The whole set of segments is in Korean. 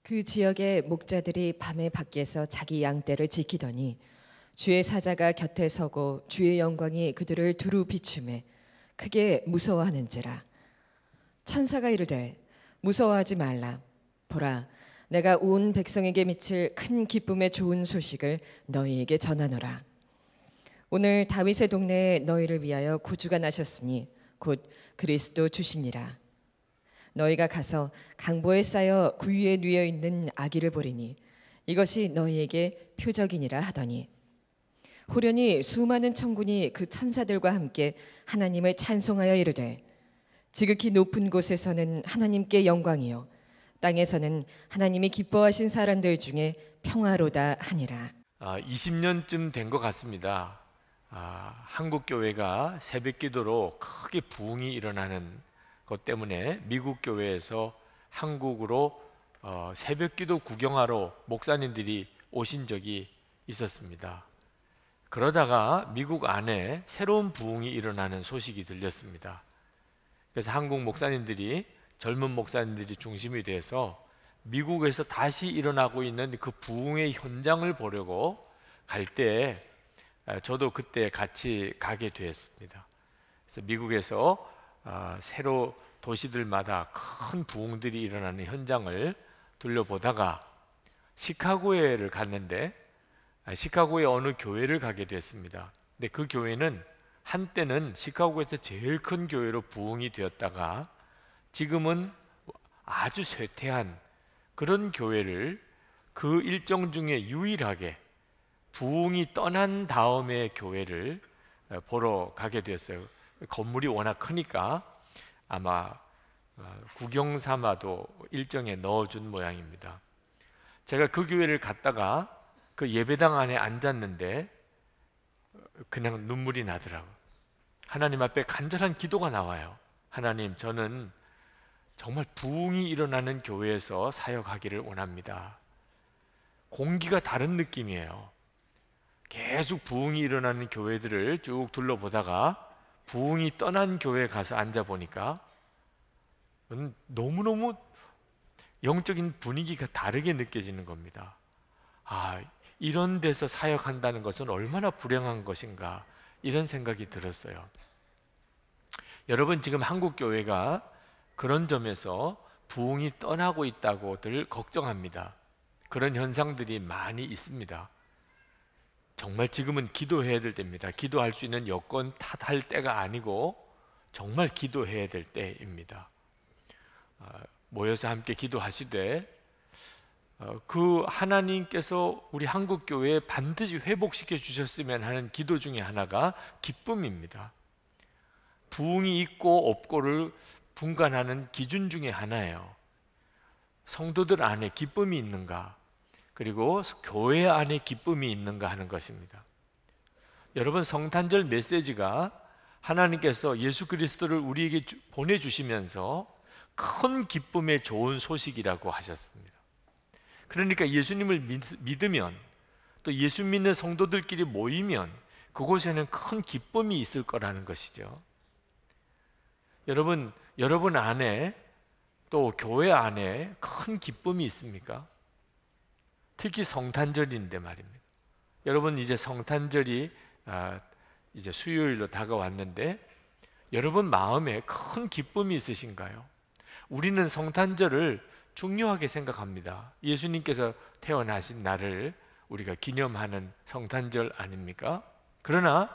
그 지역의 목자들이 밤에 밖에서 자기 양떼를 지키더니 주의 사자가 곁에 서고 주의 영광이 그들을 두루 비추매 크게 무서워하는지라. 천사가 이르되 무서워하지 말라. 보라, 내가 온 백성에게 미칠 큰 기쁨의 좋은 소식을 너희에게 전하노라. 오늘 다윗의 동네에 너희를 위하여 구주가 나셨으니 곧 그리스도 주시니라. 너희가 가서 강보에 쌓여 구유에 누워 있는 아기를 보리니 이것이 너희에게 표적이니라 하더니 호련히 수많은 천군이 그 천사들과 함께 하나님을 찬송하여 이르되 지극히 높은 곳에서는 하나님께 영광이요 땅에서는 하나님이 기뻐하신 사람들 중에 평화로다 하니라. 20년쯤 된 것 같습니다. 한국 교회가 새벽 기도로 크게 부흥이 일어나는 것 때문에 미국 교회에서 한국으로 새벽 기도 구경하러 목사님들이 오신 적이 있었습니다. 그러다가 미국 안에 새로운 부흥이 일어나는 소식이 들렸습니다. 그래서 한국 목사님들이, 젊은 목사님들이 중심이 돼서 미국에서 다시 일어나고 있는 그 부흥의 현장을 보려고 갈 때 저도 그때 같이 가게 되었습니다. 그래서 미국에서 새로 도시들마다 큰 부흥들이 일어나는 현장을 둘러보다가 시카고에를 갔는데 시카고의 어느 교회를 가게 됐습니다. 근데 그 교회는 한때는 시카고에서 제일 큰 교회로 부흥이 되었다가 지금은 아주 쇠퇴한 그런 교회를 그 일정 중에 유일하게 부흥이 떠난 다음에 교회를 보러 가게 되었어요. 건물이 워낙 크니까 아마 구경 삼아도 일정에 넣어준 모양입니다. 제가 그 교회를 갔다가 그 예배당 안에 앉았는데 그냥 눈물이 나더라고요. 하나님 앞에 간절한 기도가 나와요. 하나님, 저는 정말 부흥이 일어나는 교회에서 사역하기를 원합니다. 공기가 다른 느낌이에요. 계속 부흥이 일어나는 교회들을 쭉 둘러보다가 부흥이 떠난 교회에 가서 앉아보니까 너무너무 영적인 분위기가 다르게 느껴지는 겁니다. 이런 데서 사역한다는 것은 얼마나 불행한 것인가, 이런 생각이 들었어요. 여러분, 지금 한국 교회가 그런 점에서 부흥이 떠나고 있다고들 걱정합니다. 그런 현상들이 많이 있습니다. 정말 지금은 기도해야 될 때입니다. 기도할 수 있는 여건 탓할 때가 아니고 정말 기도해야 될 때입니다. 모여서 함께 기도하시되 그 하나님께서 우리 한국 교회에 반드시 회복시켜 주셨으면 하는 기도 중에 하나가 기쁨입니다. 부흥이 있고 없고를 분간하는 기준 중에 하나예요. 성도들 안에 기쁨이 있는가, 그리고 교회 안에 기쁨이 있는가 하는 것입니다. 여러분, 성탄절 메시지가 하나님께서 예수 그리스도를 우리에게 보내주시면서 큰 기쁨의 좋은 소식이라고 하셨습니다. 그러니까 예수님을 믿으면, 또 예수 믿는 성도들끼리 모이면 그곳에는 큰 기쁨이 있을 거라는 것이죠. 여러분 안에, 또 교회 안에 큰 기쁨이 있습니까? 특히 성탄절인데 말입니다. 여러분, 이제 성탄절이 이제 수요일로 다가왔는데 여러분 마음에 큰 기쁨이 있으신가요? 우리는 성탄절을 중요하게 생각합니다. 예수님께서 태어나신 날을 우리가 기념하는 성탄절 아닙니까? 그러나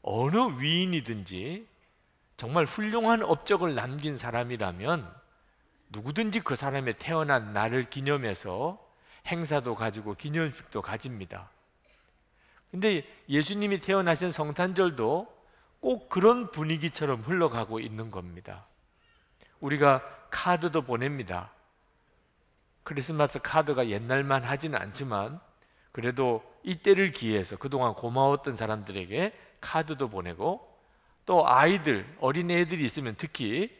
어느 위인이든지 정말 훌륭한 업적을 남긴 사람이라면 누구든지 그 사람의 태어난 날을 기념해서 행사도 가지고 기념식도 가집니다. 근데 예수님이 태어나신 성탄절도 꼭 그런 분위기처럼 흘러가고 있는 겁니다. 우리가 카드도 보냅니다. 크리스마스 카드가 옛날만 하지는 않지만 그래도 이때를 기해서 그동안 고마웠던 사람들에게 카드도 보내고, 또 아이들, 어린애들이 있으면 특히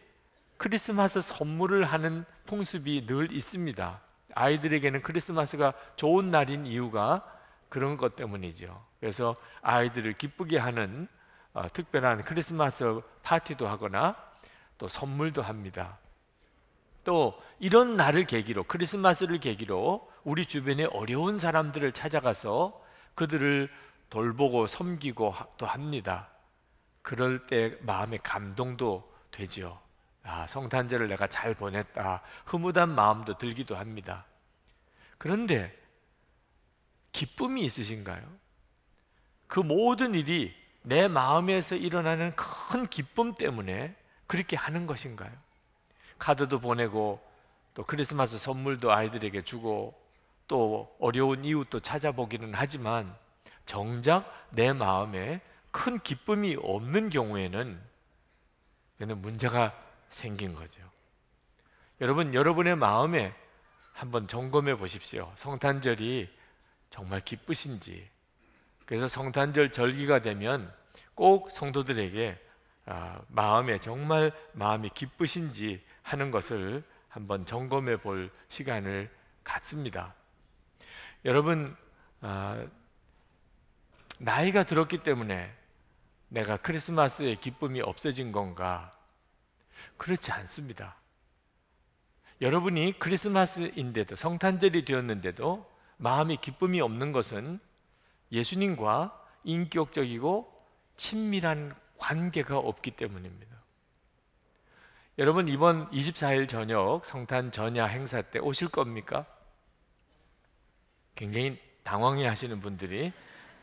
크리스마스 선물을 하는 풍습이 늘 있습니다. 아이들에게는 크리스마스가 좋은 날인 이유가 그런 것 때문이죠. 그래서 아이들을 기쁘게 하는 특별한 크리스마스 파티도 하거나 또 선물도 합니다. 또 이런 날을 계기로, 크리스마스를 계기로 우리 주변에 어려운 사람들을 찾아가서 그들을 돌보고 섬기고 또 합니다. 그럴 때 마음의 감동도 되지요. 성탄절을 내가 잘 보냈다, 흐뭇한 마음도 들기도 합니다. 그런데 기쁨이 있으신가요? 그 모든 일이 내 마음에서 일어나는 큰 기쁨 때문에 그렇게 하는 것인가요? 카드도 보내고 또 크리스마스 선물도 아이들에게 주고 또 어려운 이웃도 찾아보기는 하지만 정작 내 마음에 큰 기쁨이 없는 경우에는 이는 문제가 생긴 거죠. 여러분, 여러분의 마음에 한번 점검해 보십시오. 성탄절이 정말 기쁘신지. 그래서 성탄절 절기가 되면 꼭 성도들에게 마음에 정말 마음이 기쁘신지 하는 것을 한번 점검해 볼 시간을 갖습니다. 여러분, 나이가 들었기 때문에 내가 크리스마스의 기쁨이 없어진 건가? 그렇지 않습니다. 여러분이 크리스마스인데도, 성탄절이 되었는데도 마음이 기쁨이 없는 것은 예수님과 인격적이고 친밀한 관계가 없기 때문입니다. 여러분, 이번 24일 저녁 성탄 전야 행사 때 오실 겁니까? 굉장히 당황해 하시는 분들이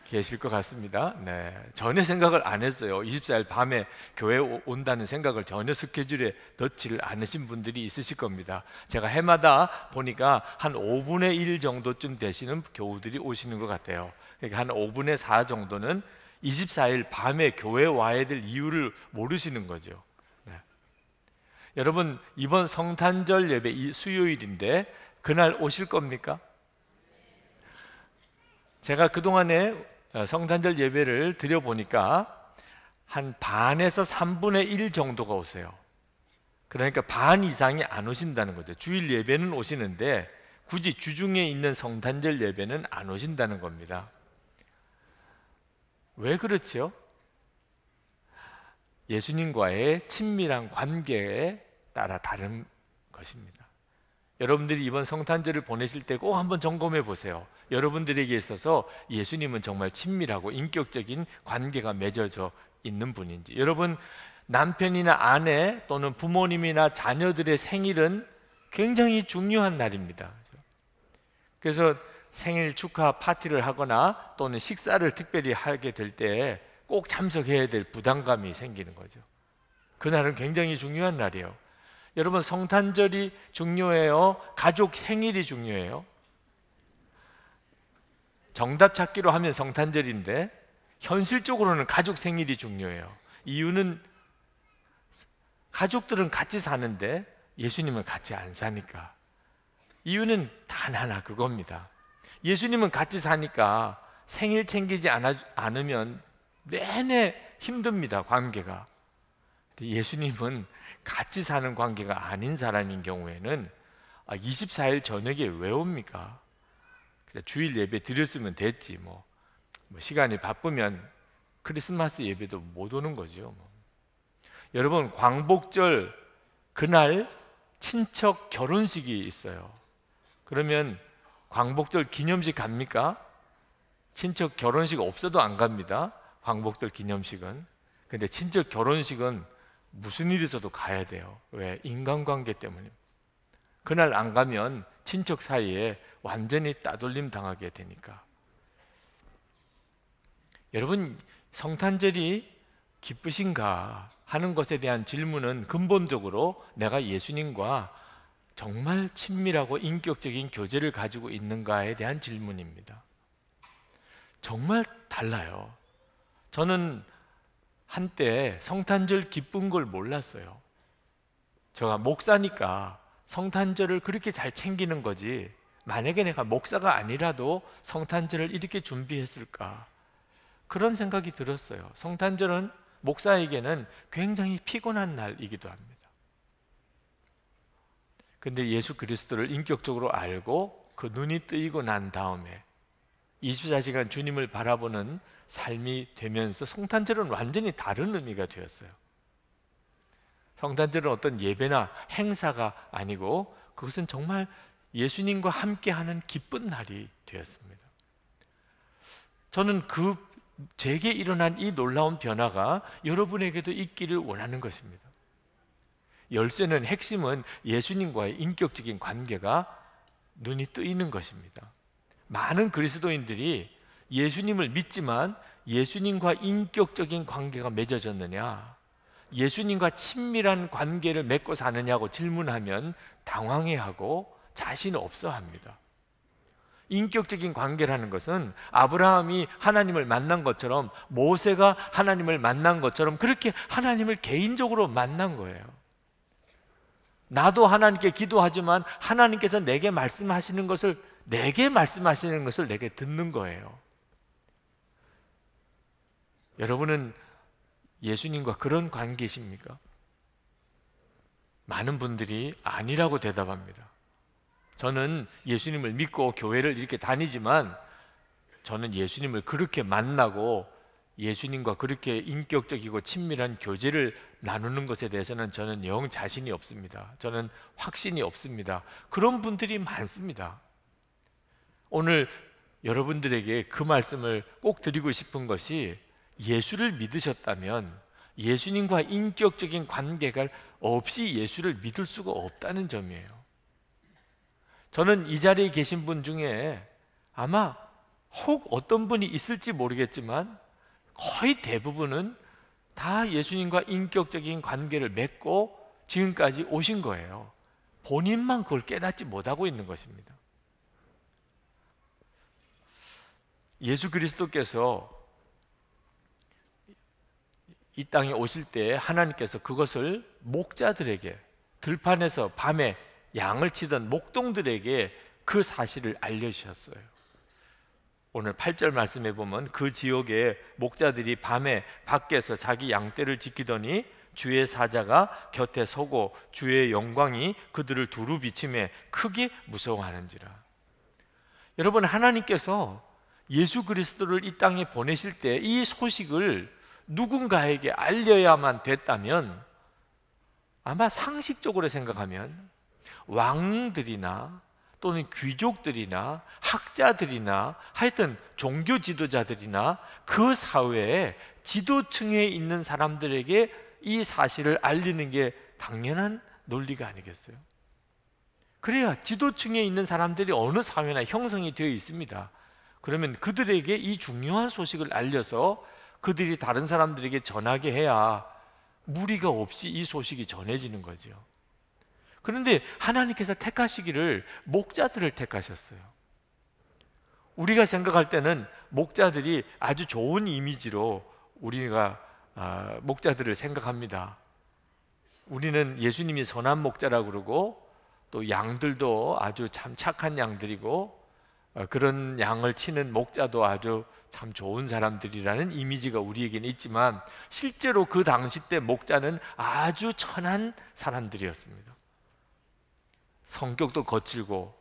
계실 것 같습니다. 네, 전혀 생각을 안 했어요. 24일 밤에 교회 온다는 생각을 전혀 스케줄에 넣지를 않으신 분들이 있으실 겁니다. 제가 해마다 보니까 한 5분의 1 정도쯤 되시는 교우들이 오시는 것 같아요. 그러니까 한 5분의 4 정도는 24일 밤에 교회 와야 될 이유를 모르시는 거죠. 네. 여러분, 이번 성탄절 예배 수요일인데 그날 오실 겁니까? 제가 그동안에 성탄절 예배를 드려보니까 한 반에서 3분의 1 정도가 오세요. 그러니까 반 이상이 안 오신다는 거죠. 주일 예배는 오시는데 굳이 주중에 있는 성탄절 예배는 안 오신다는 겁니다. 왜 그렇지요? 예수님과의 친밀한 관계에 따라 다른 것입니다. 여러분들이 이번 성탄절을 보내실 때 꼭 한번 점검해 보세요. 여러분들에게 있어서 예수님은 정말 친밀하고 인격적인 관계가 맺어져 있는 분인지. 여러분, 남편이나 아내 또는 부모님이나 자녀들의 생일은 굉장히 중요한 날입니다. 그래서 생일 축하 파티를 하거나 또는 식사를 특별히 하게 될 때 꼭 참석해야 될 부담감이 생기는 거죠. 그날은 굉장히 중요한 날이에요. 여러분, 성탄절이 중요해요? 가족 생일이 중요해요? 정답 찾기로 하면 성탄절인데 현실적으로는 가족 생일이 중요해요. 이유는 가족들은 같이 사는데 예수님은 같이 안 사니까. 이유는 단 하나, 그겁니다. 예수님은 같이 사니까 생일 챙기지 않으면 내내 힘듭니다, 관계가. 예수님은 같이 사는 관계가 아닌 사람인 경우에는 24일 저녁에 왜 옵니까? 주일 예배 드렸으면 됐지, 뭐 시간이 바쁘면 크리스마스 예배도 못 오는 거죠. 여러분, 광복절 그날 친척 결혼식이 있어요. 그러면 광복절 기념식 갑니까? 친척 결혼식 없어도 안 갑니다, 광복절 기념식은. 근데 친척 결혼식은 무슨 일이 있어도 가야 돼요. 왜? 인간관계 때문에. 그날 안 가면 친척 사이에 완전히 따돌림 당하게 되니까. 여러분, 성탄절이 기쁘신가 하는 것에 대한 질문은 근본적으로 내가 예수님과 정말 친밀하고 인격적인 교제를 가지고 있는가에 대한 질문입니다. 정말 달라요. 저는 한때 성탄절 기쁜 걸 몰랐어요. 제가 목사니까 성탄절을 그렇게 잘 챙기는 거지, 만약에 내가 목사가 아니라도 성탄절을 이렇게 준비했을까, 그런 생각이 들었어요. 성탄절은 목사에게는 굉장히 피곤한 날이기도 합니다. 근데 예수 그리스도를 인격적으로 알고 그 눈이 뜨이고 난 다음에 24시간 주님을 바라보는 삶이 되면서 성탄절은 완전히 다른 의미가 되었어요. 성탄절은 어떤 예배나 행사가 아니고 그것은 정말 예수님과 함께하는 기쁜 날이 되었습니다. 저는 제게 일어난 이 놀라운 변화가 여러분에게도 있기를 원하는 것입니다. 열쇠는, 핵심은 예수님과의 인격적인 관계가 눈이 뜨이는 것입니다. 많은 그리스도인들이 예수님을 믿지만 예수님과 인격적인 관계가 맺어졌느냐, 예수님과 친밀한 관계를 맺고 사느냐고 질문하면 당황해하고 자신 없어 합니다. 인격적인 관계라는 것은 아브라함이 하나님을 만난 것처럼, 모세가 하나님을 만난 것처럼 그렇게 하나님을 개인적으로 만난 거예요. 나도 하나님께 기도하지만 하나님께서 내게 말씀하시는 것을 내게 듣는 거예요. 여러분은 예수님과 그런 관계이십니까? 많은 분들이 아니라고 대답합니다. 저는 예수님을 믿고 교회를 이렇게 다니지만 저는 예수님을 그렇게 만나고 예수님과 그렇게 인격적이고 친밀한 교제를 나누는 것에 대해서는 저는 영 자신이 없습니다. 저는 확신이 없습니다. 그런 분들이 많습니다. 오늘 여러분들에게 그 말씀을 꼭 드리고 싶은 것이, 예수를 믿으셨다면 예수님과 인격적인 관계가 없이 예수를 믿을 수가 없다는 점이에요. 저는 이 자리에 계신 분 중에 아마 혹 어떤 분이 있을지 모르겠지만 거의 대부분은 다 예수님과 인격적인 관계를 맺고 지금까지 오신 거예요. 본인만 그걸 깨닫지 못하고 있는 것입니다. 예수 그리스도께서 이 땅에 오실 때 하나님께서 그것을 목자들에게, 들판에서 밤에 양을 치던 목동들에게 그 사실을 알려주셨어요. 오늘 8절 말씀에 보면 그 지역의 목자들이 밤에 밖에서 자기 양떼를 지키더니 주의 사자가 곁에 서고 주의 영광이 그들을 두루 비치매 크게 무서워하는지라. 여러분, 하나님께서 예수 그리스도를 이 땅에 보내실 때 이 소식을 누군가에게 알려야만 됐다면, 아마 상식적으로 생각하면 왕들이나 또는 귀족들이나 학자들이나 하여튼 종교 지도자들이나 그 사회의 지도층에 있는 사람들에게 이 사실을 알리는 게 당연한 논리가 아니겠어요? 그래야 지도층에 있는 사람들이 어느 사회나 형성이 되어 있습니다. 그러면 그들에게 이 중요한 소식을 알려서 그들이 다른 사람들에게 전하게 해야 무리가 없이 이 소식이 전해지는 거죠. 그런데 하나님께서 택하시기를 목자들을 택하셨어요. 우리가 생각할 때는 목자들이 아주 좋은 이미지로 우리가 목자들을 생각합니다. 우리는 예수님이 선한 목자라고 그러고, 또 양들도 아주 참 착한 양들이고, 그런 양을 치는 목자도 아주 참 좋은 사람들이라는 이미지가 우리에게는 있지만, 실제로 그 당시 때 목자는 아주 천한 사람들이었습니다. 성격도 거칠고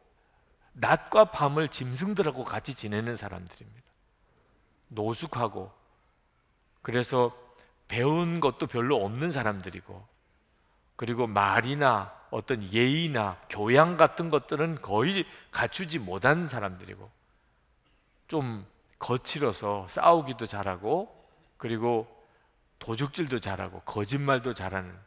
낮과 밤을 짐승들하고 같이 지내는 사람들입니다. 노숙하고, 그래서 배운 것도 별로 없는 사람들이고, 그리고 말이나 어떤 예의나 교양 같은 것들은 거의 갖추지 못한 사람들이고, 좀 거칠어서 싸우기도 잘하고, 그리고 도적질도 잘하고 거짓말도 잘하는,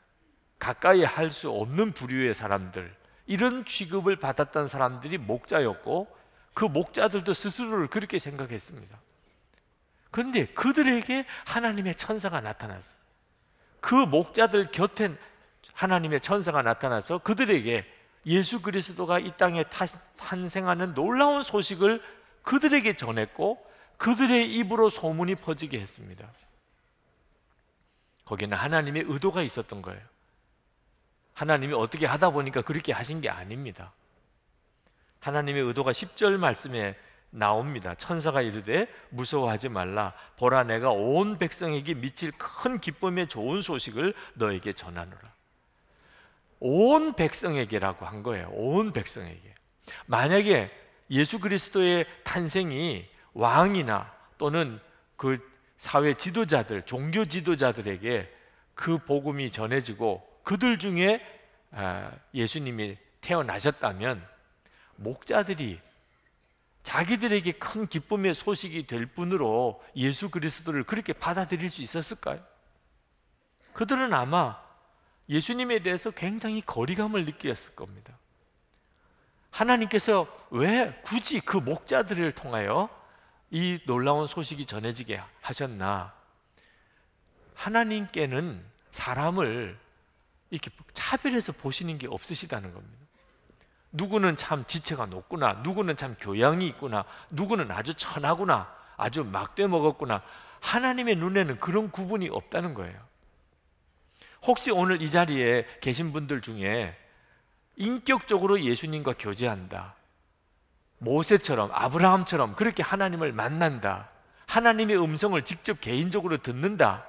가까이 할 수 없는 부류의 사람들, 이런 취급을 받았던 사람들이 목자였고, 그 목자들도 스스로를 그렇게 생각했습니다. 그런데 그들에게 하나님의 천사가 나타났어요. 그 목자들 곁에 하나님의 천사가 나타나서 그들에게 예수 그리스도가 이 땅에 탄생하는 놀라운 소식을 그들에게 전했고, 그들의 입으로 소문이 퍼지게 했습니다. 거기는 하나님의 의도가 있었던 거예요. 하나님이 어떻게 하다 보니까 그렇게 하신 게 아닙니다. 하나님의 의도가 10절 말씀에 나옵니다. 천사가 이르되 무서워하지 말라. 보라, 내가 온 백성에게 미칠 큰 기쁨의 좋은 소식을 너에게 전하노라. 온 백성에게라고 한 거예요. 온 백성에게. 만약에 예수 그리스도의 탄생이 왕이나 또는 그 사회 지도자들, 종교 지도자들에게 그 복음이 전해지고 그들 중에 예수님이 태어나셨다면 목자들이 자기들에게 큰 기쁨의 소식이 될 뿐으로 예수 그리스도를 그렇게 받아들일 수 있었을까요? 그들은 아마 예수님에 대해서 굉장히 거리감을 느꼈을 겁니다. 하나님께서 왜 굳이 그 목자들을 통하여 이 놀라운 소식이 전해지게 하셨나? 하나님께는 사람을 이렇게 차별해서 보시는 게 없으시다는 겁니다. 누구는 참 지체가 높구나, 누구는 참 교양이 있구나, 누구는 아주 천하구나, 아주 막대 먹었구나. 하나님의 눈에는 그런 구분이 없다는 거예요. 혹시 오늘 이 자리에 계신 분들 중에 인격적으로 예수님과 교제한다, 모세처럼 아브라함처럼 그렇게 하나님을 만난다, 하나님의 음성을 직접 개인적으로 듣는다,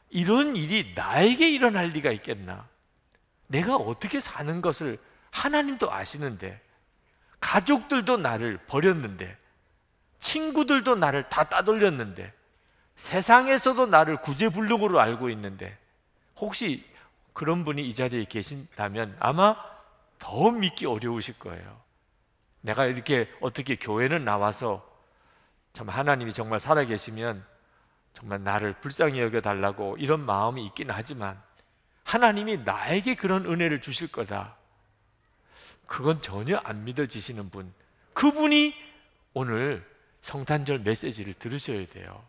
이런 일이 나에게 일어날 리가 있겠나? 내가 어떻게 사는 것을 하나님도 아시는데, 가족들도 나를 버렸는데, 친구들도 나를 다 따돌렸는데, 세상에서도 나를 구제불능으로 알고 있는데, 혹시 그런 분이 이 자리에 계신다면 아마 더 믿기 어려우실 거예요. 내가 이렇게 어떻게 교회는 나와서 참 하나님이 정말 살아계시면 정말 나를 불쌍히 여겨달라고 이런 마음이 있긴 하지만 하나님이 나에게 그런 은혜를 주실 거다, 그건 전혀 안 믿어지시는 분, 그분이 오늘 성탄절 메시지를 들으셔야 돼요.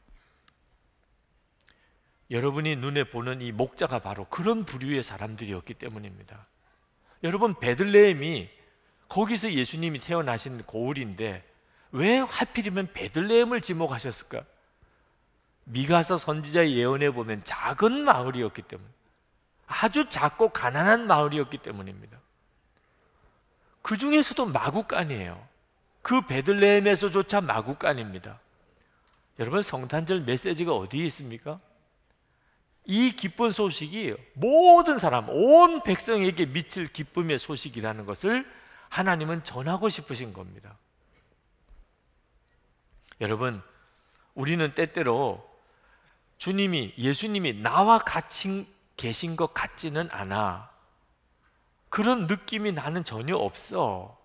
여러분이 눈에 보는 이 목자가 바로 그런 부류의 사람들이었기 때문입니다. 여러분, 베들레헴이 거기서 예수님이 태어나신 고을인데 왜 하필이면 베들레헴을 지목하셨을까? 미가서 선지자의 예언에 보면 작은 마을이었기 때문, 아주 작고 가난한 마을이었기 때문입니다. 그 중에서도 마구간이에요. 그 베들레헴에서조차 마구간입니다. 여러분, 성탄절 메시지가 어디에 있습니까? 이 기쁜 소식이 모든 사람, 온 백성에게 미칠 기쁨의 소식이라는 것을 하나님은 전하고 싶으신 겁니다. 여러분, 우리는 때때로 예수님이 나와 같이 계신 것 같지는 않아, 그런 느낌이 나는 전혀 없어.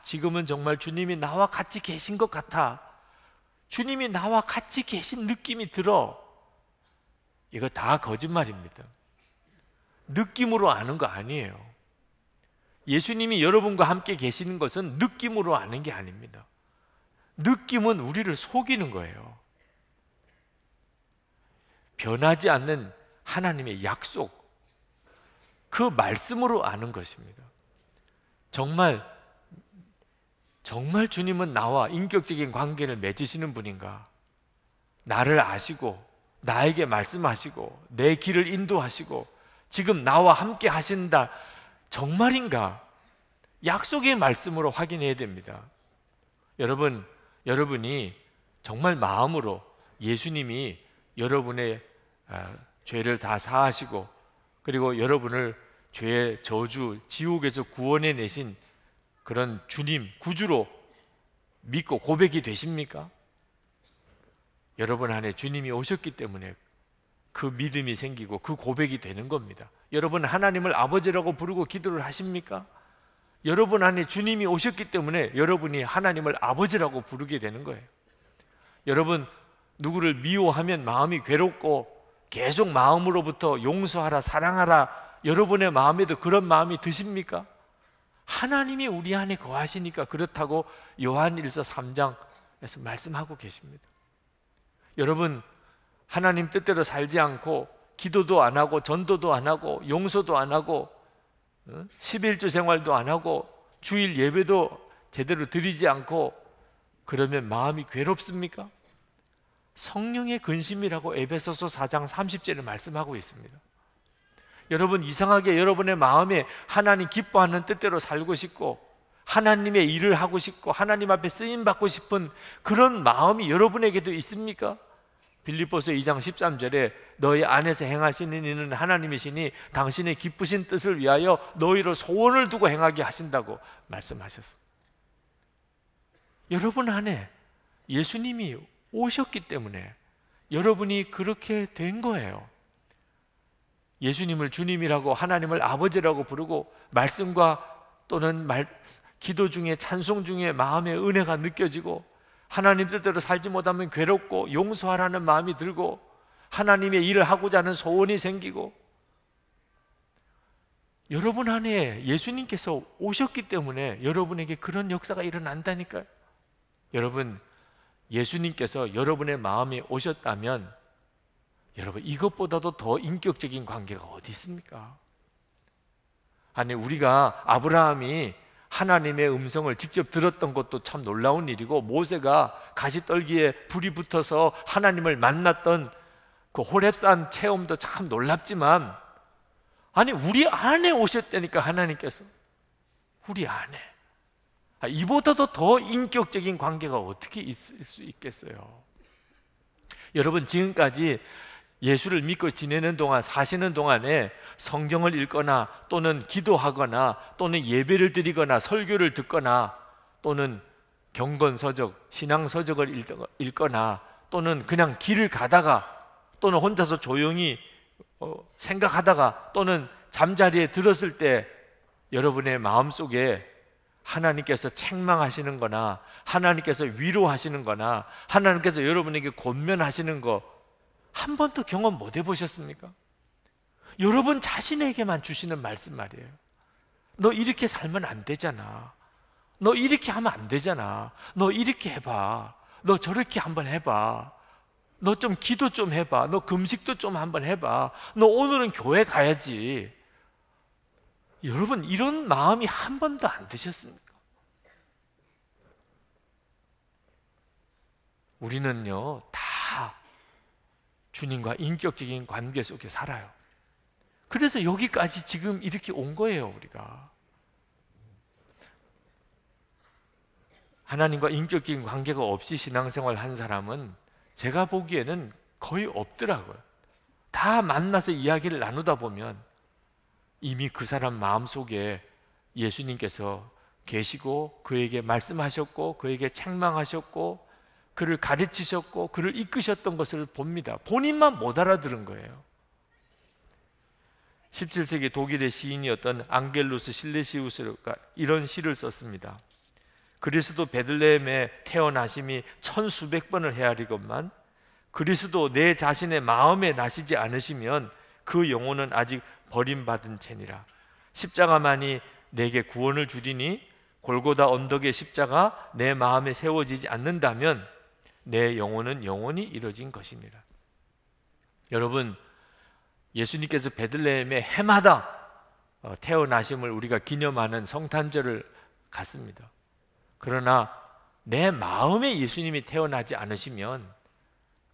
지금은 정말 주님이 나와 같이 계신 것 같아, 주님이 나와 같이 계신 느낌이 들어. 이거 다 거짓말입니다. 느낌으로 아는 거 아니에요. 예수님이 여러분과 함께 계시는 것은 느낌으로 아는 게 아닙니다. 느낌은 우리를 속이는 거예요. 변하지 않는 하나님의 약속, 그 말씀으로 아는 것입니다. 정말 주님은 나와 인격적인 관계를 맺으시는 분인가? 나를 아시고 나에게 말씀하시고 내 길을 인도하시고 지금 나와 함께 하신다, 정말인가? 약속의 말씀으로 확인해야 됩니다. 여러분이 정말 마음으로 예수님이 여러분의 죄를 다 사하시고 그리고 여러분을 죄의 저주, 지옥에서 구원해 내신 그런 주님, 구주로 믿고 고백이 되십니까? 여러분 안에 주님이 오셨기 때문에 그 믿음이 생기고 그 고백이 되는 겁니다. 여러분 하나님을 아버지라고 부르고 기도를 하십니까? 여러분 안에 주님이 오셨기 때문에 여러분이 하나님을 아버지라고 부르게 되는 거예요. 여러분, 누구를 미워하면 마음이 괴롭고 계속 마음으로부터 용서하라, 사랑하라, 여러분의 마음에도 그런 마음이 드십니까? 하나님이 우리 안에 거하시니까 그렇다고 요한일서 3장에서 말씀하고 계십니다. 여러분, 하나님 뜻대로 살지 않고 기도도 안 하고 전도도 안 하고 용서도 안 하고 11조 생활도 안 하고 주일 예배도 제대로 드리지 않고 그러면 마음이 괴롭습니까? 성령의 근심이라고 에베소서 4장 30절에 말씀하고 있습니다. 여러분, 이상하게 여러분의 마음에 하나님 기뻐하는 뜻대로 살고 싶고 하나님의 일을 하고 싶고 하나님 앞에 쓰임받고 싶은 그런 마음이 여러분에게도 있습니까? 빌립보서 2장 13절에 너희 안에서 행하시는 이는 하나님이시니 당신의 기쁘신 뜻을 위하여 너희로 소원을 두고 행하게 하신다고 말씀하셨습니다. 여러분 안에 예수님이 오셨기 때문에 여러분이 그렇게 된 거예요. 예수님을 주님이라고, 하나님을 아버지라고 부르고 말씀과 또는 기도 중에, 찬송 중에 마음의 은혜가 느껴지고, 하나님 뜻대로 살지 못하면 괴롭고 용서하라는 마음이 들고, 하나님의 일을 하고자 하는 소원이 생기고, 여러분 안에 예수님께서 오셨기 때문에 여러분에게 그런 역사가 일어난다니까요. 여러분, 예수님께서 여러분의 마음에 오셨다면 여러분, 이것보다도 더 인격적인 관계가 어디 있습니까? 아니, 우리가 아브라함이 하나님의 음성을 직접 들었던 것도 참 놀라운 일이고, 모세가 가시떨기에 불이 붙어서 하나님을 만났던 그 호렙산 체험도 참 놀랍지만, 아니, 우리 안에 오셨다니까, 하나님께서. 우리 안에. 이보다도 더 인격적인 관계가 어떻게 있을 수 있겠어요? 여러분, 지금까지 예수를 믿고 지내는 동안, 사시는 동안에 성경을 읽거나 또는 기도하거나 또는 예배를 드리거나 설교를 듣거나 또는 경건서적, 신앙서적을 읽거나 또는 그냥 길을 가다가 또는 혼자서 조용히 생각하다가 또는 잠자리에 들었을 때 여러분의 마음속에 하나님께서 책망하시는 거나 하나님께서 위로하시는 거나 하나님께서 여러분에게 권면하시는 거 한 번도 경험 못 해보셨습니까? 여러분 자신에게만 주시는 말씀 말이에요. 너 이렇게 살면 안 되잖아. 너 이렇게 하면 안 되잖아. 너 이렇게 해봐. 너 저렇게 한번 해봐. 너 좀 기도 좀 해봐. 너 금식도 좀 한번 해봐. 너 오늘은 교회 가야지. 여러분, 이런 마음이 한 번도 안 드셨습니까? 우리는요, 다 주님과 인격적인 관계 속에 살아요. 그래서 여기까지 지금 이렇게 온 거예요, 우리가. 하나님과 인격적인 관계가 없이 신앙생활 한 사람은 제가 보기에는 거의 없더라고요. 다 만나서 이야기를 나누다 보면 이미 그 사람 마음속에 예수님께서 계시고 그에게 말씀하셨고 그에게 책망하셨고 그를 가르치셨고 그를 이끄셨던 것을 봅니다. 본인만 못 알아들은 거예요. 17세기 독일의 시인이었던 앙겔루스 실레시우스가 이런 시를 썼습니다. 그리스도 베들레헴에 태어나심이 천수백 번을 헤아리건만 그리스도 내 자신의 마음에 나시지 않으시면 그 영혼은 아직 버림받은 채니라. 십자가만이 내게 구원을 주리니 골고다 언덕의 십자가 내 마음에 세워지지 않는다면 내 영혼은 영원히 이뤄진 것이니라. 여러분, 예수님께서 베들레헴의 해마다 태어나심을 우리가 기념하는 성탄절을 갖습니다. 그러나 내 마음에 예수님이 태어나지 않으시면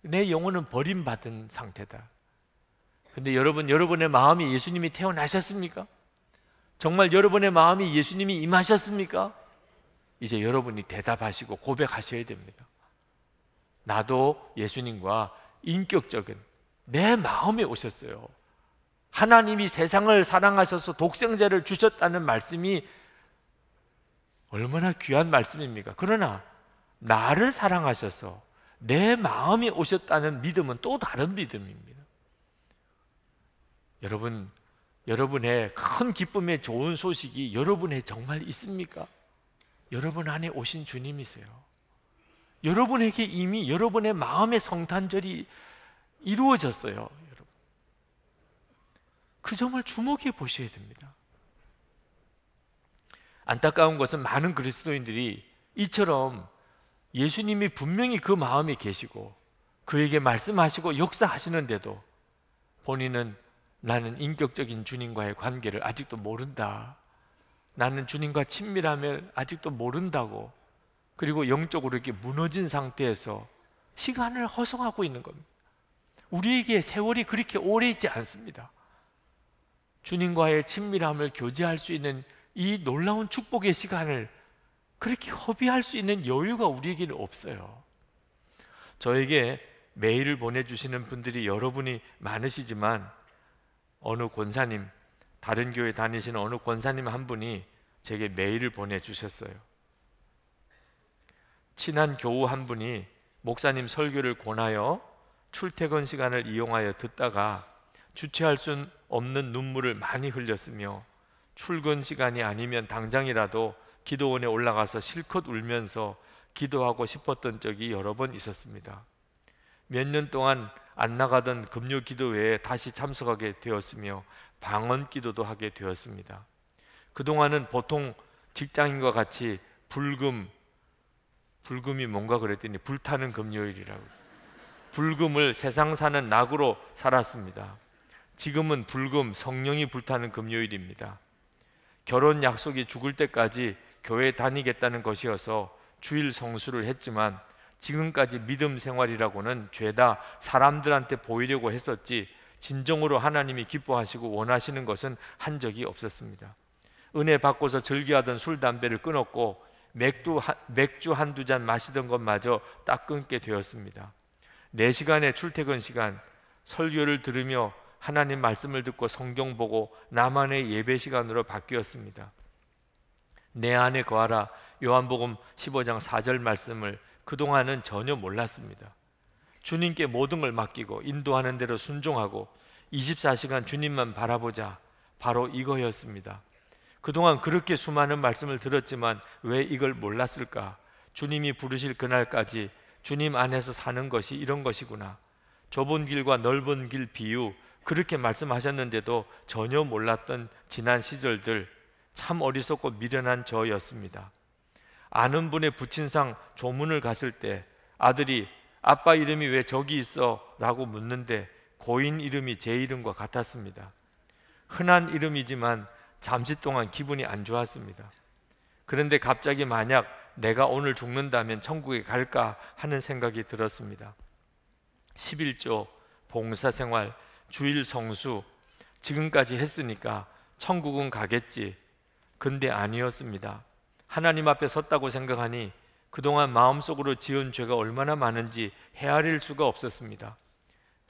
내 영혼은 버림받은 상태다. 근데 여러분, 여러분의 마음이 예수님이 태어나셨습니까? 정말 여러분의 마음이 예수님이 임하셨습니까? 이제 여러분이 대답하시고 고백하셔야 됩니다. 나도 예수님과 인격적인 내 마음에 오셨어요. 하나님이 세상을 사랑하셔서 독생자를 주셨다는 말씀이 얼마나 귀한 말씀입니까? 그러나 나를 사랑하셔서 내 마음에 오셨다는 믿음은 또 다른 믿음입니다. 여러분, 여러분의 큰 기쁨의 좋은 소식이 여러분에 정말 있습니까? 여러분 안에 오신 주님이세요. 여러분에게 이미 여러분의 마음의 성탄절이 이루어졌어요. 여러분, 그 점을 주목해 보셔야 됩니다. 안타까운 것은 많은 그리스도인들이 이처럼 예수님이 분명히 그 마음에 계시고 그에게 말씀하시고 역사하시는데도 본인은 나는 인격적인 주님과의 관계를 아직도 모른다. 나는 주님과 친밀함을 아직도 모른다고, 그리고 영적으로 이렇게 무너진 상태에서 시간을 허송하고 있는 겁니다. 우리에게 세월이 그렇게 오래 있지 않습니다. 주님과의 친밀함을 교제할 수 있는 이 놀라운 축복의 시간을 그렇게 허비할 수 있는 여유가 우리에게는 없어요. 저에게 메일을 보내주시는 분들이 여러분이 많으시지만 어느 권사님, 다른 교회 다니시는 어느 권사님 한 분이 제게 메일을 보내주셨어요. 친한 교우 한 분이 목사님 설교를 권하여 출퇴근 시간을 이용하여 듣다가 주체할 수 없는 눈물을 많이 흘렸으며 출근 시간이 아니면 당장이라도 기도원에 올라가서 실컷 울면서 기도하고 싶었던 적이 여러 번 있었습니다. 몇 년 동안 안 나가던 금요 기도회에 다시 참석하게 되었으며 방언 기도도 하게 되었습니다. 그동안은 보통 직장인과 같이 불금이 뭔가 그랬더니 불타는 금요일이라고, 불금을 세상 사는 낙으로 살았습니다. 지금은 불금, 성령이 불타는 금요일입니다. 결혼 약속이 죽을 때까지 교회 다니겠다는 것이어서 주일 성수를 했지만 지금까지 믿음 생활이라고는 죄다 사람들한테 보이려고 했었지 진정으로 하나님이 기뻐하시고 원하시는 것은 한 적이 없었습니다. 은혜 받고서 즐겨하던 술, 담배를 끊었고 맥주 한두 잔 마시던 것마저 딱 끊게 되었습니다. 4시간의 출퇴근 시간, 설교를 들으며 하나님 말씀을 듣고 성경 보고 나만의 예배 시간으로 바뀌었습니다. 내 안에 거하라, 요한복음 15장 4절 말씀을 그동안은 전혀 몰랐습니다. 주님께 모든 걸 맡기고 인도하는 대로 순종하고 24시간 주님만 바라보자, 바로 이거였습니다. 그동안 그렇게 수많은 말씀을 들었지만 왜 이걸 몰랐을까? 주님이 부르실 그날까지 주님 안에서 사는 것이 이런 것이구나. 좁은 길과 넓은 길 비유 그렇게 말씀하셨는데도 전혀 몰랐던 지난 시절들, 참 어리석고 미련한 저였습니다. 아는 분의 부친상 조문을 갔을 때 아들이 아빠 이름이 왜 저기 있어? 라고 묻는데 고인 이름이 제 이름과 같았습니다. 흔한 이름이지만 잠시 동안 기분이 안 좋았습니다. 그런데 갑자기 만약 내가 오늘 죽는다면 천국에 갈까 하는 생각이 들었습니다. 11조, 봉사생활, 주일 성수 지금까지 했으니까 천국은 가겠지. 근데 아니었습니다. 하나님 앞에 섰다고 생각하니 그동안 마음속으로 지은 죄가 얼마나 많은지 헤아릴 수가 없었습니다.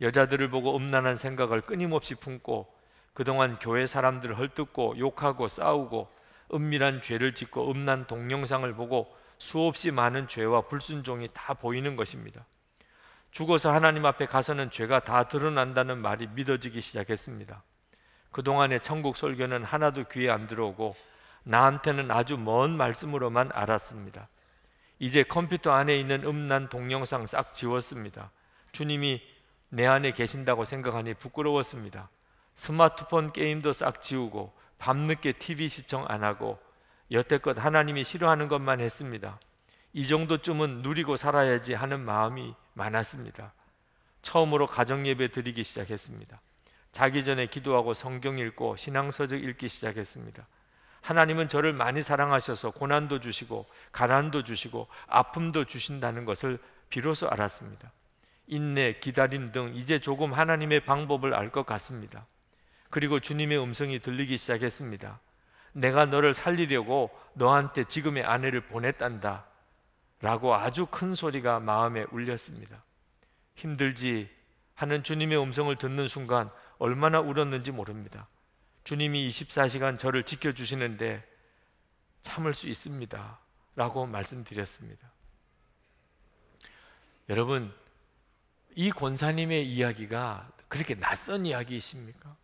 여자들을 보고 음란한 생각을 끊임없이 품고 그동안 교회 사람들을 헐뜯고 욕하고 싸우고 은밀한 죄를 짓고 음란 동영상을 보고 수없이 많은 죄와 불순종이 다 보이는 것입니다. 죽어서 하나님 앞에 가서는 죄가 다 드러난다는 말이 믿어지기 시작했습니다. 그동안의 천국 설교는 하나도 귀에 안 들어오고 나한테는 아주 먼 말씀으로만 알았습니다. 이제 컴퓨터 안에 있는 음란 동영상 싹 지웠습니다. 주님이 내 안에 계신다고 생각하니 부끄러웠습니다. 스마트폰 게임도 싹 지우고 밤늦게 TV 시청 안 하고 여태껏 하나님이 싫어하는 것만 했습니다. 이 정도쯤은 누리고 살아야지 하는 마음이 많았습니다. 처음으로 가정예배 드리기 시작했습니다. 자기 전에 기도하고 성경 읽고 신앙서적 읽기 시작했습니다. 하나님은 저를 많이 사랑하셔서 고난도 주시고 가난도 주시고 아픔도 주신다는 것을 비로소 알았습니다. 인내, 기다림 등 이제 조금 하나님의 방법을 알 것 같습니다. 그리고 주님의 음성이 들리기 시작했습니다. 내가 너를 살리려고 너한테 지금의 아내를 보냈단다 라고 아주 큰 소리가 마음에 울렸습니다. 힘들지 하는 주님의 음성을 듣는 순간 얼마나 울었는지 모릅니다. 주님이 24시간 저를 지켜주시는데 참을 수 있습니다 라고 말씀드렸습니다. 여러분, 이 권사님의 이야기가 그렇게 낯선 이야기이십니까?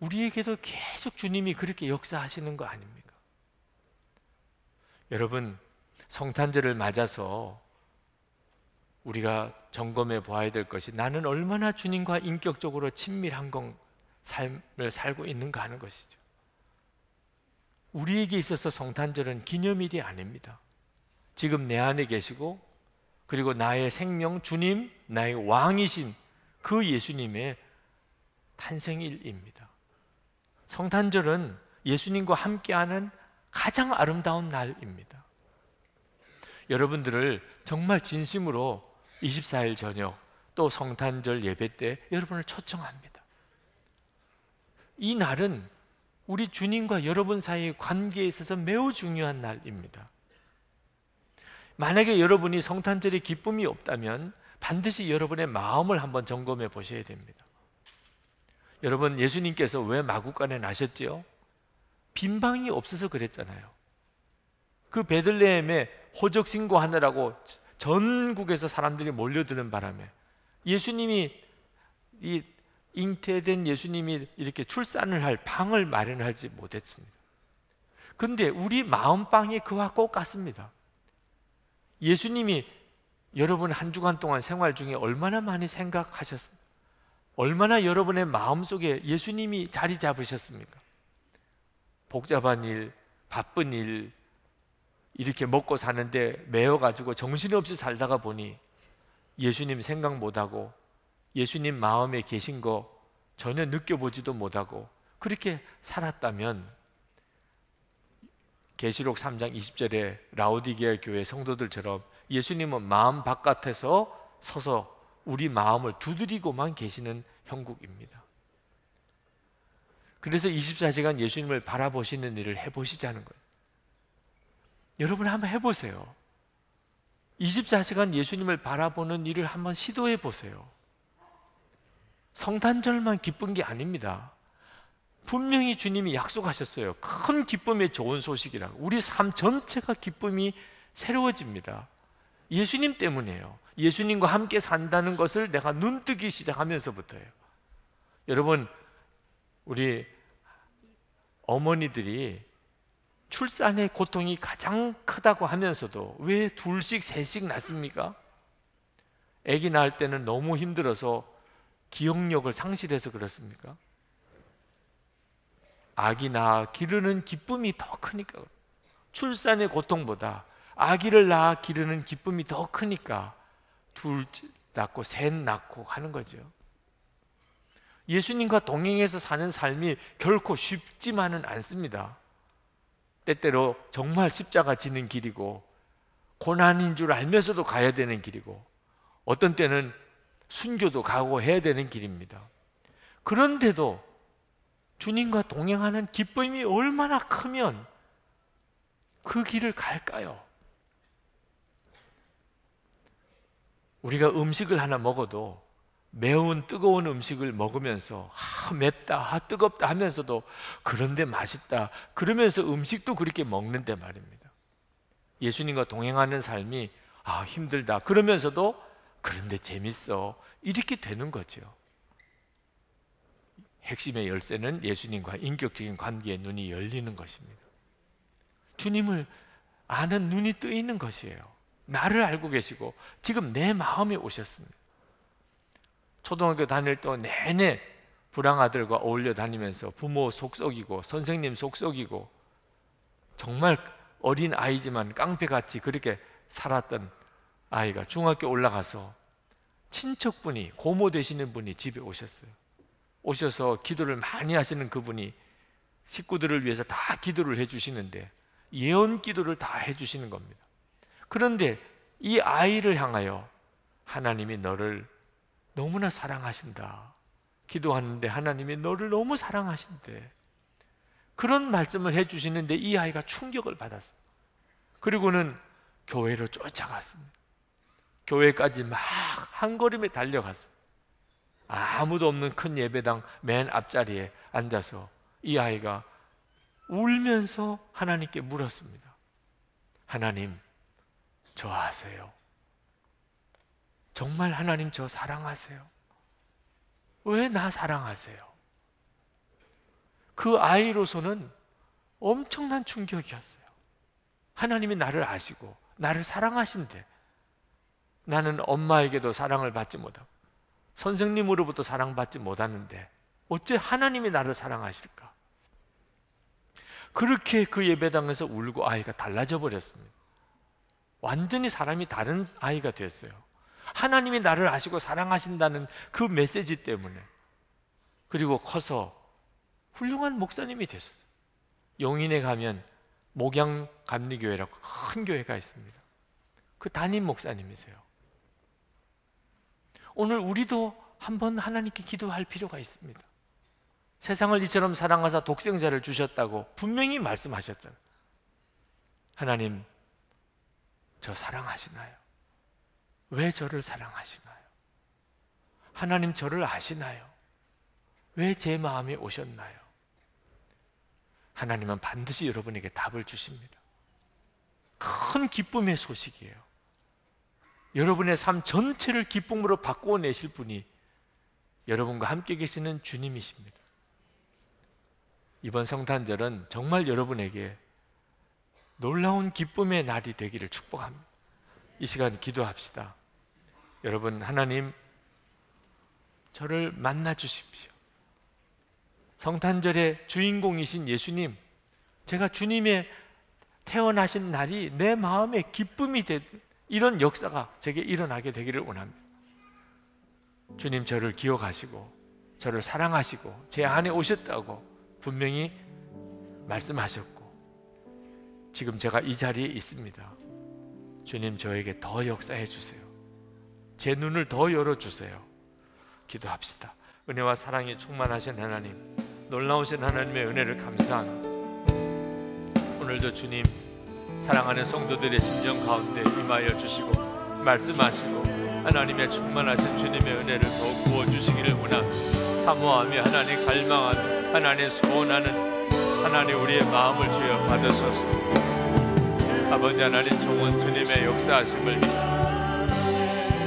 우리에게도 계속 주님이 그렇게 역사하시는 거 아닙니까? 여러분, 성탄절을 맞아서 우리가 점검해 보아야 될 것이 나는 얼마나 주님과 인격적으로 친밀한 삶을 살고 있는가 하는 것이죠. 우리에게 있어서 성탄절은 기념일이 아닙니다. 지금 내 안에 계시고 그리고 나의 생명 주님, 나의 왕이신 그 예수님의 탄생일입니다. 성탄절은 예수님과 함께하는 가장 아름다운 날입니다. 여러분들을 정말 진심으로 24일 저녁 또 성탄절 예배 때 여러분을 초청합니다. 이 날은 우리 주님과 여러분 사이의 관계에 있어서 매우 중요한 날입니다. 만약에 여러분이 성탄절에 기쁨이 없다면 반드시 여러분의 마음을 한번 점검해 보셔야 됩니다. 여러분, 예수님께서 왜 마구간에 나셨지요? 빈방이 없어서 그랬잖아요. 그 베들레헴에 호적 신고하느라고 전국에서 사람들이 몰려드는 바람에 예수님이 이 잉태된 예수님이 이렇게 출산을 할 방을 마련하지 못했습니다. 그런데 우리 마음방이 그와 꼭 같습니다. 예수님이 여러분 한 주간 동안 생활 중에 얼마나 많이 생각하셨습니까? 얼마나 여러분의 마음속에 예수님이 자리 잡으셨습니까? 복잡한 일, 바쁜 일, 이렇게 먹고 사는데 매여가지고 정신없이 살다가 보니 예수님 생각 못하고 예수님 마음에 계신 거 전혀 느껴보지도 못하고 그렇게 살았다면 계시록 3장 20절에 라오디게아 교회 성도들처럼 예수님은 마음 바깥에서 서서 우리 마음을 두드리고만 계시는 형국입니다. 그래서 24시간 예수님을 바라보시는 일을 해보시자는 거예요. 여러분 한번 해보세요. 24시간 예수님을 바라보는 일을 한번 시도해 보세요. 성탄절만 기쁜 게 아닙니다. 분명히 주님이 약속하셨어요. 큰 기쁨의 좋은 소식이라고. 우리 삶 전체가 기쁨이 새로워집니다. 예수님 때문이에요. 예수님과 함께 산다는 것을 내가 눈뜨기 시작하면서부터예요. 여러분, 우리 어머니들이 출산의 고통이 가장 크다고 하면서도 왜 둘씩 셋씩 낳습니까? 아기 낳을 때는 너무 힘들어서 기억력을 상실해서 그렇습니까? 아기 낳아 기르는 기쁨이 더 크니까. 출산의 고통보다 아기를 낳아 기르는 기쁨이 더 크니까 둘 낳고 셋 낳고 하는 거죠. 예수님과 동행해서 사는 삶이 결코 쉽지만은 않습니다. 때때로 정말 십자가 지는 길이고 고난인 줄 알면서도 가야 되는 길이고 어떤 때는 순교도 가고 해야 되는 길입니다. 그런데도 주님과 동행하는 기쁨이 얼마나 크면 그 길을 갈까요? 우리가 음식을 하나 먹어도 매운 뜨거운 음식을 먹으면서 맵다, 뜨겁다 하면서도 그런데 맛있다 그러면서 음식도 그렇게 먹는데 말입니다. 예수님과 동행하는 삶이 힘들다 그러면서도 그런데 재밌어 이렇게 되는 거죠. 핵심의 열쇠는 예수님과 인격적인 관계의 눈이 열리는 것입니다. 주님을 아는 눈이 뜨이는 것이에요. 나를 알고 계시고 지금 내 마음에 오셨습니다. 초등학교 다닐 때 내내 불황아들과 어울려 다니면서 부모 속썩이고 선생님 속썩이고 정말 어린 아이지만 깡패같이 그렇게 살았던 아이가 중학교 올라가서 친척분이 고모 되시는 분이 집에 오셨어요. 오셔서 기도를 많이 하시는 그분이 식구들을 위해서 다 기도를 해주시는데 예언 기도를 다 해주시는 겁니다. 그런데 이 아이를 향하여 하나님이 너를 너무나 사랑하신다. 기도하는데 하나님이 너를 너무 사랑하신대. 그런 말씀을 해주시는데 이 아이가 충격을 받았습니다. 그리고는 교회로 쫓아갔습니다. 교회까지 막 한 걸음에 달려갔어요. 아무도 없는 큰 예배당 맨 앞자리에 앉아서 이 아이가 울면서 하나님께 물었습니다. 하나님, 저 아세요? 정말 하나님 저 사랑하세요? 왜 나 사랑하세요? 그 아이로서는 엄청난 충격이었어요. 하나님이 나를 아시고 나를 사랑하신대. 나는 엄마에게도 사랑을 받지 못하고 선생님으로부터 사랑받지 못하는데 어째 하나님이 나를 사랑하실까? 그렇게 그 예배당에서 울고 아이가 달라져 버렸습니다. 완전히 사람이 다른 아이가 됐어요. 하나님이 나를 아시고 사랑하신다는 그 메시지 때문에. 그리고 커서 훌륭한 목사님이 되셨어요. 용인에 가면 목양감리교회라고 큰 교회가 있습니다. 그 담임 목사님이세요. 오늘 우리도 한번 하나님께 기도할 필요가 있습니다. 세상을 이처럼 사랑하사 독생자를 주셨다고 분명히 말씀하셨잖아요. 하나님, 저 사랑하시나요? 왜 저를 사랑하시나요? 하나님 저를 아시나요? 왜 제 마음에 오셨나요? 하나님은 반드시 여러분에게 답을 주십니다. 큰 기쁨의 소식이에요. 여러분의 삶 전체를 기쁨으로 바꾸어 내실 분이 여러분과 함께 계시는 주님이십니다. 이번 성탄절은 정말 여러분에게 놀라운 기쁨의 날이 되기를 축복합니다. 이 시간 기도합시다. 여러분, 하나님, 저를 만나 주십시오. 성탄절의 주인공이신 예수님, 제가 주님의 태어나신 날이 내 마음에 기쁨이 되는 이런 역사가 제게 일어나게 되기를 원합니다. 주님, 저를 기억하시고 저를 사랑하시고 제 안에 오셨다고 분명히 말씀하셨고, 지금 제가 이 자리에 있습니다. 주님, 저에게 더 역사해 주세요. 제 눈을 더 열어주세요. 기도합시다. 은혜와 사랑이 충만하신 하나님, 놀라우신 하나님의 은혜를 감사합니다. 오늘도 주님, 사랑하는 성도들의 심정 가운데 임하여 주시고 말씀하시고 하나님의 충만하신 주님의 은혜를 더욱 부어주시기를 원합니다. 사모하며 하나님 갈망하며 하나님 소원하는 하나님 우리의 마음을 주여 받으소서. 아버지 하나님, 종은 주님의 역사하심을 믿습니다.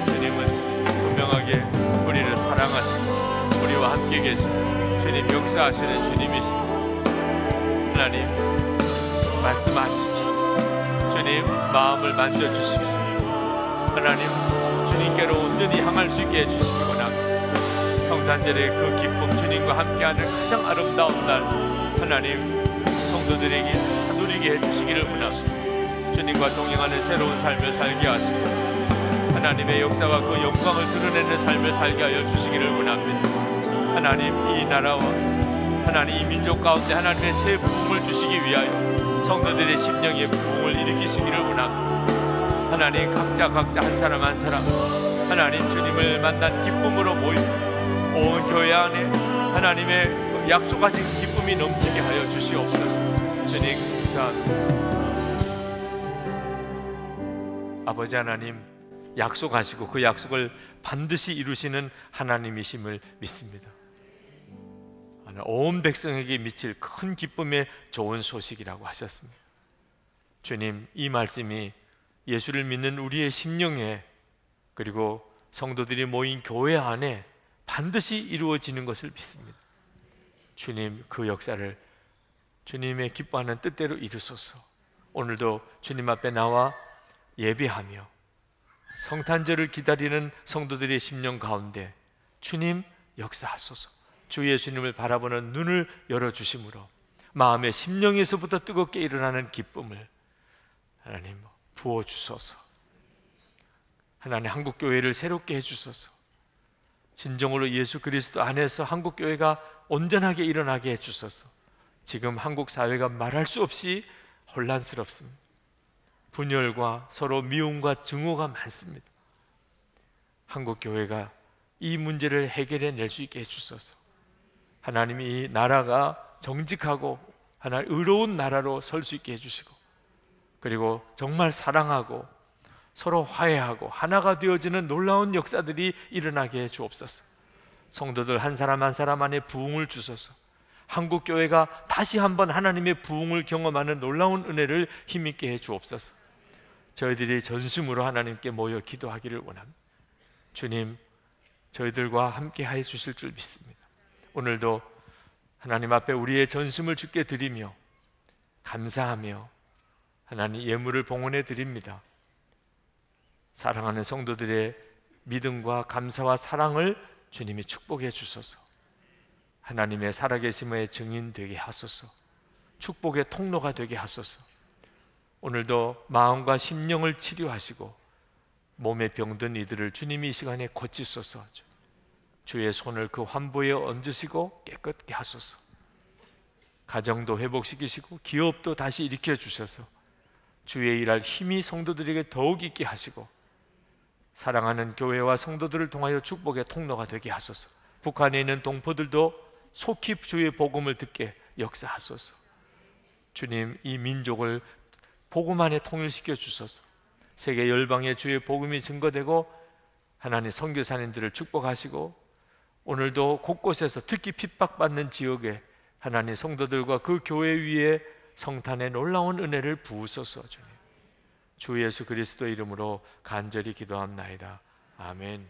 주님은 분명하게 우리를 사랑하시고 우리와 함께 계시고 주님 역사하시는 주님이십니다. 하나님, 말씀하십시오. 주님, 마음을 만져주십시오. 하나님, 주님께로 온전히 향할 수 있게 해주시기 원합니다. 성탄절의 그 기쁨, 주님과 함께하는 가장 아름다운 날, 하나님 성도들에게 누리게 해주시기를 원합니다. 주님과 동행하는 새로운 삶을 살게 하시고 하나님의 역사와 그 영광을 드러내는 삶을 살게 하여 주시기를 원합니다. 하나님, 이 나라와 하나님 이 민족 가운데 하나님의 새 부흥을 주시기 위하여 성도들의 심령의 부흥을 일으키시기를 원합니다. 하나님, 각자 한 사람 한 사람 하나님 주님을 만난 기쁨으로 모이고 온 교회 안에 하나님의 약속하신 기쁨이 넘치게 하여 주시옵소서. 주님 감사합니다. 아버지 하나님, 약속하시고 그 약속을 반드시 이루시는 하나님이심을 믿습니다. 온 백성에게 미칠 큰 기쁨의 좋은 소식이라고 하셨습니다. 주님, 이 말씀이 예수를 믿는 우리의 심령에, 그리고 성도들이 모인 교회 안에 반드시 이루어지는 것을 믿습니다. 주님, 그 역사를 주님의 기뻐하는 뜻대로 이루소서. 오늘도 주님 앞에 나와 예배하며 성탄절을 기다리는 성도들의 심령 가운데 주님 역사하소서. 주 예수님을 바라보는 눈을 열어주심으로 마음의 심령에서부터 뜨겁게 일어나는 기쁨을 하나님 부어주소서. 하나님, 한국교회를 새롭게 해주소서. 진정으로 예수 그리스도 안에서 한국교회가 온전하게 일어나게 해주소서. 지금 한국 사회가 말할 수 없이 혼란스럽습니다. 분열과 서로 미움과 증오가 많습니다. 한국교회가 이 문제를 해결해 낼 수 있게 해주소서. 하나님이 이 나라가 정직하고 하나님 의로운 나라로 설 수 있게 해주시고, 그리고 정말 사랑하고 서로 화해하고 하나가 되어지는 놀라운 역사들이 일어나게 해 주옵소서. 성도들 한 사람 한 사람 안에 부흥을 주소서. 한국교회가 다시 한번 하나님의 부흥을 경험하는 놀라운 은혜를 힘있게 해 주옵소서. 저희들이 전심으로 하나님께 모여 기도하기를 원합니다. 주님, 저희들과 함께 해 주실 줄 믿습니다. 오늘도 하나님 앞에 우리의 전심을 주께 드리며 감사하며 하나님 예물을 봉헌해 드립니다. 사랑하는 성도들의 믿음과 감사와 사랑을 주님이 축복해 주소서. 하나님의 살아계심의 증인 되게 하소서. 축복의 통로가 되게 하소서. 오늘도 마음과 심령을 치료하시고 몸에 병든 이들을 주님이 이 시간에 고치소서. 주의 손을 그 환부에 얹으시고 깨끗게 하소서. 가정도 회복시키시고 기업도 다시 일으켜 주셔서 주의 일할 힘이 성도들에게 더욱 있게 하시고 사랑하는 교회와 성도들을 통하여 축복의 통로가 되게 하소서. 북한에 있는 동포들도 속히 주의 복음을 듣게 역사하소서. 주님, 이 민족을 복음 안에 통일시켜 주소서. 세계 열방에 주의 복음이 증거되고 하나님 선교사님들을 축복하시고 오늘도 곳곳에서 특히 핍박받는 지역에 하나님 성도들과 그 교회 위에 성탄의 놀라운 은혜를 부으소서. 주님, 주 예수 그리스도 이름으로 간절히 기도합나이다. 아멘.